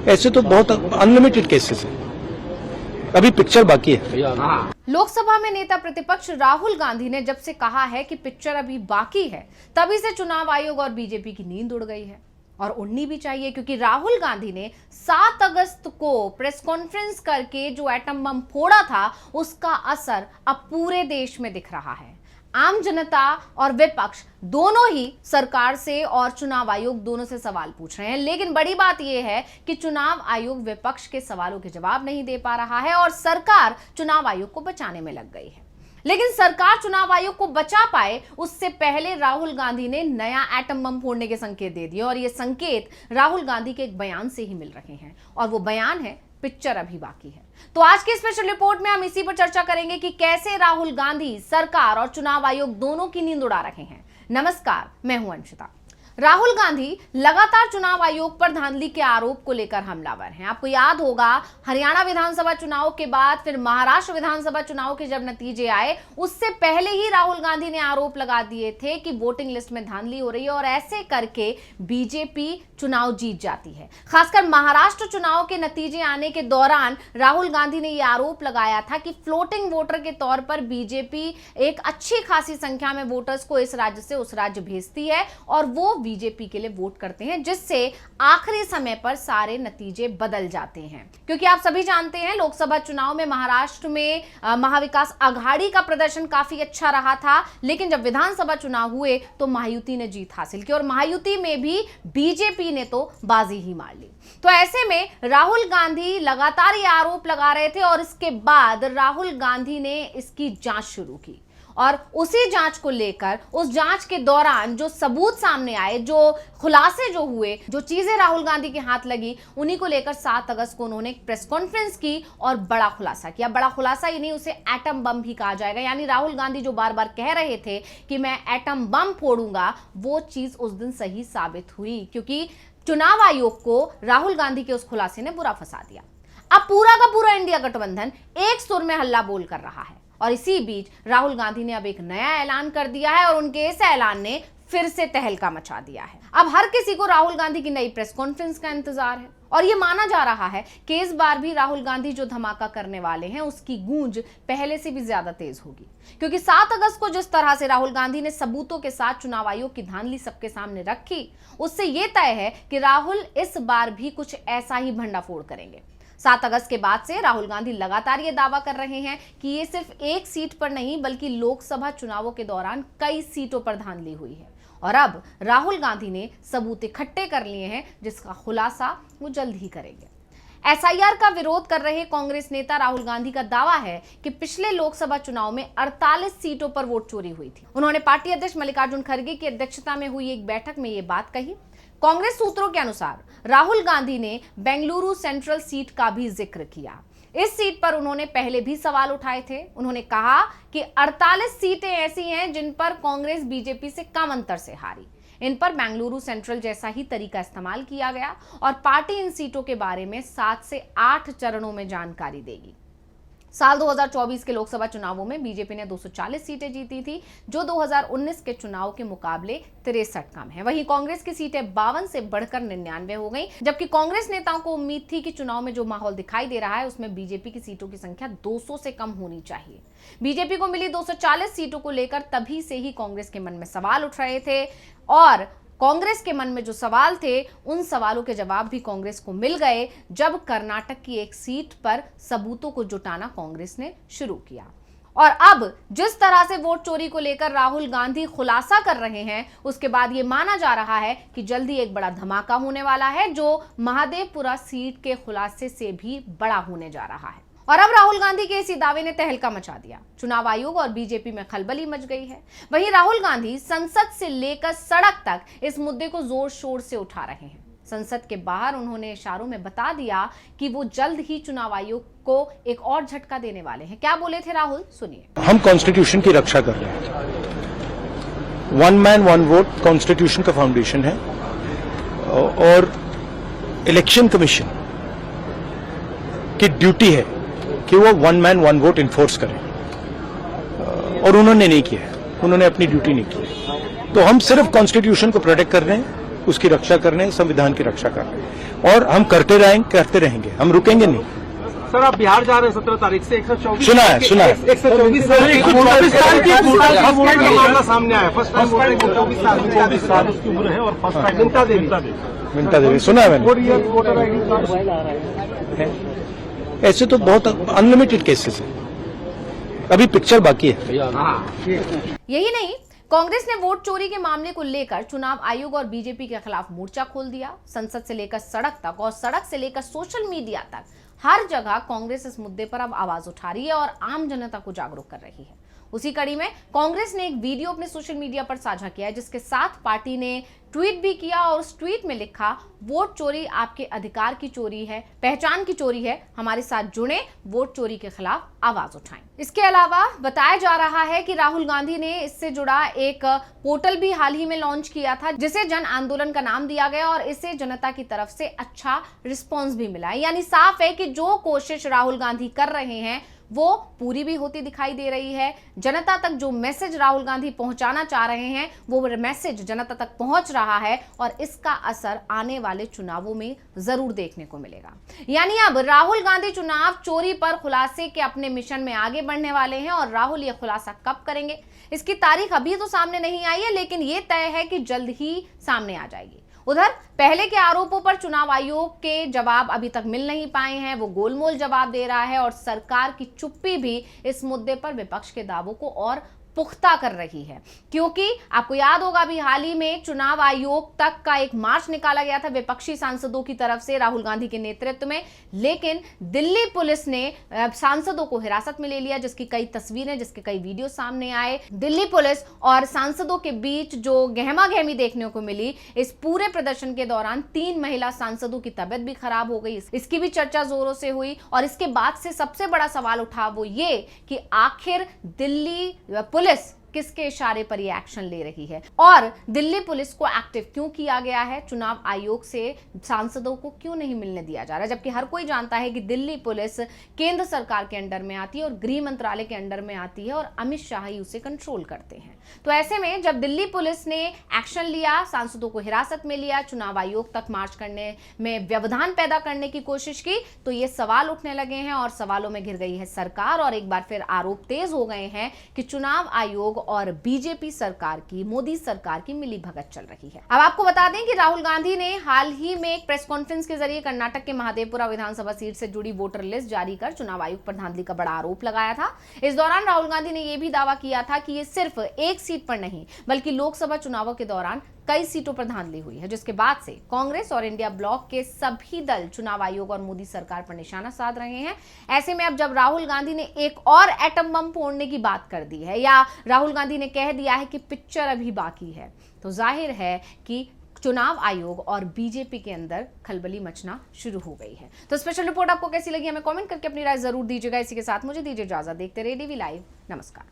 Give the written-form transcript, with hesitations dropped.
ऐसे तो बहुत अनलिमिटेड केसेस हैं, अभी पिक्चर बाकी है। लोकसभा में नेता प्रतिपक्ष राहुल गांधी ने जब से कहा है कि पिक्चर अभी बाकी है, तभी से चुनाव आयोग और बीजेपी की नींद उड़ गई है, और उड़नी भी चाहिए, क्योंकि राहुल गांधी ने 7 अगस्त को प्रेस कॉन्फ्रेंस करके जो एटम बम फोड़ा था, उसका असर अब पूरे देश में दिख रहा है। आम जनता और विपक्ष दोनों ही सरकार से और चुनाव आयोग दोनों से सवाल पूछ रहे हैं, लेकिन बड़ी बात यह है कि चुनाव आयोग विपक्ष के सवालों के जवाब नहीं दे पा रहा है और सरकार चुनाव आयोग को बचाने में लग गई है। लेकिन सरकार चुनाव आयोग को बचा पाए उससे पहले राहुल गांधी ने नया एटम बम फोड़ने के संकेत दे दिए, और ये संकेत राहुल गांधी के एक बयान से ही मिल रहे हैं, और वो बयान है पिक्चर अभी बाकी है। तो आज की स्पेशल रिपोर्ट में हम इसी पर चर्चा करेंगे कि कैसे राहुल गांधी, सरकार और चुनाव आयोग दोनों की नींद उड़ा रहे हैं। नमस्कार, मैं हूं अंशिता। राहुल गांधी लगातार चुनाव आयोग पर धांधली के आरोप को लेकर हमलावर हैं। आपको याद होगा, हरियाणा विधानसभा चुनाव के बाद फिर महाराष्ट्र विधानसभा चुनाव के जब नतीजे आए, उससे पहले ही राहुल गांधी ने आरोप लगा दिए थे कि वोटिंग लिस्ट में धांधली हो रही है, और ऐसे करके बीजेपी चुनाव जीत जाती है। खासकर महाराष्ट्र चुनाव के नतीजे आने के दौरान राहुल गांधी ने यह आरोप लगाया था कि फ्लोटिंग वोटर के तौर पर बीजेपी एक अच्छी खासी संख्या में वोटर्स को इस राज्य से उस राज्य भेजती है, और वो बीजेपी के लिए वोट करते हैं, जिससे आखिरी समय पर सारे नतीजे बदल जाते हैं। क्योंकि आप सभी जानते हैं, लोकसभा चुनाव में महाराष्ट्र में महाविकास आघाड़ी का प्रदर्शन काफी अच्छा रहा था, लेकिन जब विधानसभा चुनाव हुए तो महायुति ने जीत हासिल की, और महायुति में भी बीजेपी ने तो बाजी ही मार ली। तो ऐसे में राहुल गांधी लगातार ये आरोप लगा रहे थे, और इसके बाद राहुल गांधी ने इसकी जांच शुरू की, और उसी जांच को लेकर, उस जांच के दौरान जो सबूत सामने आए, जो खुलासे जो हुए, जो चीजें राहुल गांधी के हाथ लगी, उन्हीं को लेकर 7 अगस्त को उन्होंने एक प्रेस कॉन्फ्रेंस की और बड़ा खुलासा किया। बड़ा खुलासा ही नहीं, उसे एटम बम भी कहा जाएगा। यानी राहुल गांधी जो बार बार कह रहे थे कि मैं एटम बम फोड़ूंगा, वो चीज उस दिन सही साबित हुई, क्योंकि चुनाव आयोग को राहुल गांधी के उस खुलासे ने बुरा फंसा दिया। अब पूरा का पूरा इंडिया गठबंधन एक सुर में हल्ला बोल कर रहा है, और इसी बीच राहुल गांधी ने अब एक नया ऐलान कर दिया है, और उनके इस ऐलान ने फिर से तहलका मचा दिया है। अब हर किसी को राहुल गांधी की नई प्रेस कॉन्फ्रेंस का इंतजार है, और यह माना जा रहा है कि इस बार भी राहुल गांधी जो धमाका करने वाले हैं, उसकी गूंज पहले से भी ज्यादा तेज होगी। क्योंकि 7 अगस्त को जिस तरह से राहुल गांधी ने सबूतों के साथ चुनाव आयोग की धांधली सबके सामने रखी, उससे यह तय है कि राहुल इस बार भी कुछ ऐसा ही भंडाफोड़ करेंगे। 7 अगस्त के बाद से राहुल गांधी लगातार ये दावा कर रहे हैं कि ये सिर्फ एक सीट पर नहीं, बल्कि लोकसभा चुनावों के दौरान कई सीटों पर धांधली हुई है, और अब राहुल गांधी ने सबूत इकट्ठे कर लिए हैं, जिसका खुलासा वो जल्द ही करेंगे। एसआईआर का विरोध कर रहे कांग्रेस नेता राहुल गांधी का दावा है कि पिछले लोकसभा चुनाव में 48 सीटों पर वोट चोरी हुई थी। उन्होंने पार्टी अध्यक्ष मल्लिकार्जुन खड़गे की अध्यक्षता में हुई एक बैठक में ये बात कही। कांग्रेस सूत्रों के अनुसार राहुल गांधी ने बेंगलुरु सेंट्रल सीट का भी जिक्र किया। इस सीट पर उन्होंने पहले भी सवाल उठाए थे। उन्होंने कहा कि 48 सीटें ऐसी हैं जिन पर कांग्रेस बीजेपी से कम अंतर से हारी। इन पर बेंगलुरु सेंट्रल जैसा ही तरीका इस्तेमाल किया गया, और पार्टी इन सीटों के बारे में 7 से 8 चरणों में जानकारी देगी। साल 2024 के लोकसभा चुनावों में बीजेपी ने 240 सीटें जीती थी, जो 2019 के चुनाव के मुकाबले 63 कम है। वहीं कांग्रेस की सीटें 52 से बढ़कर 99 हो गई, जबकि कांग्रेस नेताओं को उम्मीद थी कि चुनाव में जो माहौल दिखाई दे रहा है, उसमें बीजेपी की सीटों की संख्या 200 से कम होनी चाहिए। बीजेपी को मिली 240 सीटों को लेकर तभी से ही कांग्रेस के मन में सवाल उठ रहे थे, और कांग्रेस के मन में जो सवाल थे, उन सवालों के जवाब भी कांग्रेस को मिल गए जब कर्नाटक की एक सीट पर सबूतों को जुटाना कांग्रेस ने शुरू किया। और अब जिस तरह से वोट चोरी को लेकर राहुल गांधी खुलासा कर रहे हैं, उसके बाद ये माना जा रहा है कि जल्दी एक बड़ा धमाका होने वाला है, जो महादेवपुरा सीट के खुलासे से भी बड़ा होने जा रहा है। और अब राहुल गांधी के इसी दावे ने तहलका मचा दिया। चुनाव आयोग और बीजेपी में खलबली मच गई है। वहीं राहुल गांधी संसद से लेकर सड़क तक इस मुद्दे को जोर शोर से उठा रहे हैं। संसद के बाहर उन्होंने इशारों में बता दिया कि वो जल्द ही चुनाव आयोग को एक और झटका देने वाले हैं। क्या बोले थे राहुल, सुनिए। हम कॉन्स्टिट्यूशन की रक्षा कर रहे हैं। 1 मैन 1 वोट कॉन्स्टिट्यूशन का फाउंडेशन है, और इलेक्शन कमीशन की ड्यूटी है कि वो 1 मैन 1 वोट इन्फोर्स करें, और उन्होंने नहीं किया, उन्होंने अपनी ड्यूटी नहीं की। तो हम सिर्फ कॉन्स्टिट्यूशन को प्रोटेक्ट कर रहे हैं, उसकी रक्षा कर रहे हैं, संविधान की रक्षा कर रहे हैं और हम करते रहेंगे, हम रुकेंगे नहीं। सर आप बिहार जा रहे हैं 17 तारीख से 124 सुना है 124 साल का मामला सामने आया। फर्स्ट टाइम 24 साल उसकी उम्र है और फर्स्ट टाइम मिनता देवी सुना है मैंने। वोटर ID कार्ड ऐसे तो बहुत अनलिमिटेड केसेस है, अभी पिक्चर बाकी है। यही नहीं, कांग्रेस ने वोट चोरी के मामले को लेकर चुनाव आयोग और बीजेपी के खिलाफ मोर्चा खोल दिया। संसद से लेकर सड़क तक और सड़क से लेकर सोशल मीडिया तक हर जगह कांग्रेस इस मुद्दे पर अब आवाज उठा रही है और आम जनता को जागरूक कर रही है। उसी कड़ी में कांग्रेस ने एक वीडियो अपने सोशल मीडिया पर साझा किया है, जिसके साथ पार्टी ने ट्वीट भी किया और उस ट्वीट में लिखा, वोट चोरी आपके अधिकार की चोरी है, पहचान की चोरी है, हमारे साथ जुड़े, वोट चोरी के खिलाफ आवाज उठाएं। इसके अलावा बताया जा रहा है कि राहुल गांधी ने इससे जुड़ा एक पोर्टल भी हाल ही में लॉन्च किया था, जिसे जन आंदोलन का नाम दिया गया और इसे जनता की तरफ से अच्छा रिस्पॉन्स भी मिला है। यानी साफ है कि जो कोशिश राहुल गांधी कर रहे हैं वो पूरी भी होती दिखाई दे रही है। जनता तक जो मैसेज राहुल गांधी पहुंचाना चाह रहे हैं वो मैसेज जनता तक पहुंच रहा है और इसका असर आने वाले चुनावों में जरूर देखने को मिलेगा। यानी अब राहुल गांधी चुनाव चोरी पर खुलासे के अपने मिशन में आगे बढ़ने वाले हैं और राहुल ये खुलासा कब करेंगे इसकी तारीख अभी तो सामने नहीं आई है, लेकिन ये तय है कि जल्द ही सामने आ जाएगी। उधर पहले के आरोपों पर चुनाव आयोग के जवाब अभी तक मिल नहीं पाए हैं, वो गोलमोल जवाब दे रहा है और सरकार की चुप्पी भी इस मुद्दे पर विपक्ष के दावों को और पुख्ता कर रही है। क्योंकि आपको याद होगा अभी हाल ही में चुनाव आयोग तक का एक मार्च निकाला गया था विपक्षी सांसदों की तरफ से राहुल गांधी के नेतृत्व में, लेकिन दिल्ली पुलिस ने सांसदों को हिरासत में ले लिया, जिसकी कई तस्वीरें, जिसके कई वीडियो सामने आए। दिल्ली पुलिस और सांसदों के बीच जो गहमा गहमी देखने को मिली, इस पूरे प्रदर्शन के दौरान 3 महिला सांसदों की तबियत भी खराब हो गई, इसकी भी चर्चा जोरों से हुई। और इसके बाद से सबसे बड़ा सवाल उठा वो ये कि आखिर दिल्ली पुलिस किसके इशारे पर ये एक्शन ले रही है और दिल्ली पुलिस को एक्टिव क्यों किया गया है, चुनाव आयोग से सांसदों को क्यों नहीं मिलने दिया जा रहा है, जबकि हर कोई जानता है कि दिल्ली पुलिस केंद्र सरकार के अंडर में आती है और गृह मंत्रालय के अंडर में आती है और अमित शाह ही उसे कंट्रोल करते हैं। तो ऐसे में जब दिल्ली पुलिस ने एक्शन लिया, सांसदों को हिरासत में लिया, चुनाव आयोग तक मार्च करने में व्यवधान पैदा करने की कोशिश की, तो ये सवाल उठने लगे हैं और सवालों में घिर गई है सरकार और एक बार फिर आरोप तेज हो गए हैं कि चुनाव आयोग और बीजेपी सरकार की, मोदी सरकार की मिलीभगत चल रही है। अब आपको बता दें कि राहुल गांधी ने हाल ही में एक प्रेस कॉन्फ्रेंस के जरिए कर्नाटक के महादेवपुरा विधानसभा सीट से जुड़ी वोटर लिस्ट जारी कर चुनाव आयोग पर धांधली का बड़ा आरोप लगाया था। इस दौरान राहुल गांधी ने यह भी दावा किया था कि ये सिर्फ एक सीट पर नहीं बल्कि लोकसभा चुनावों के दौरान कई सीटों पर धांधली हुई है, जिसके बाद से कांग्रेस और इंडिया ब्लॉक के सभी दल चुनाव आयोग और मोदी सरकार पर निशाना साध रहे हैं। ऐसे में अब जब राहुल गांधी ने एक और एटम बम फोड़ने की बात कर दी है या राहुल गांधी ने कह दिया है कि पिक्चर अभी बाकी है, तो जाहिर है कि चुनाव आयोग और बीजेपी के अंदर खलबली मचना शुरू हो गई है। तो स्पेशल रिपोर्ट आपको कैसी लगी हमें कमेंट करके अपनी राय जरूर दीजिएगा। इसी के साथ मुझे दीजिए इजाजत। देखते रहिए DV लाइव। नमस्कार।